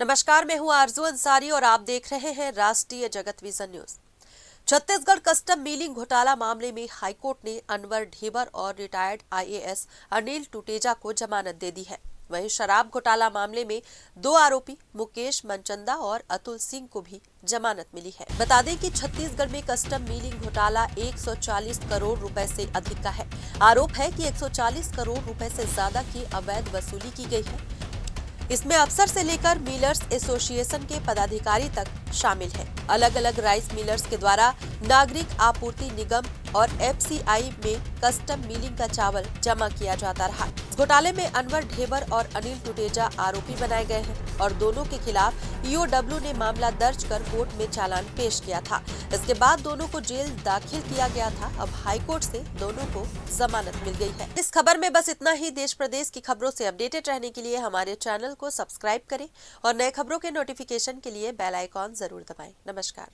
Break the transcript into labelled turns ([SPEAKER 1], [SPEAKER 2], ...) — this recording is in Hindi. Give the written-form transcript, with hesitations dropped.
[SPEAKER 1] नमस्कार, मैं हूं आरजू अंसारी और आप देख रहे हैं राष्ट्रीय जगत vision news. Chhattisgarh custom milling घोटाला मामले में हाईकोर्ट ने अनवर ढेबर और रिटायर्ड आईएएस अनिल टुटेजा को जमानत दे दी है। वहीं शराब घोटाला मामले में 2 आरोपी मुकेश मनचंदा और अतुल सिंह को भी जमानत मिली है। बता दें कि छत्तीसगढ़ में कस्टम मिलिंग घोटाला 140 करोड़ रुपए से अधिक का है। आरोप है कि 140 करोड़ रुपए से ज्यादा की अवैध वसूली की गई है। इसमें अफसर से लेकर मिलर्स एसोसिएशन के पदाधिकारी तक शामिल हैं। अलग अलग राइस मिलर्स के द्वारा नागरिक आपूर्ति निगम और एफसीआई में कस्टम मिलिंग का चावल जमा किया जाता रहा। घोटाले में अनवर ढेबर और अनिल टुटेजा आरोपी बनाए गए हैं और दोनों के खिलाफ ईओडब्ल्यू ने मामला दर्ज कर कोर्ट में चालान पेश किया था। इसके बाद दोनों को जेल दाखिल किया गया था। अब हाईकोर्ट से दोनों को जमानत मिल गई है। इस खबर में बस इतना ही। देश प्रदेश की खबरों से अपडेटेड रहने के लिए हमारे चैनल को सब्सक्राइब करें और नए खबरों के नोटिफिकेशन के लिए बेल आइकॉन जरूर दबाएं। नमस्कार।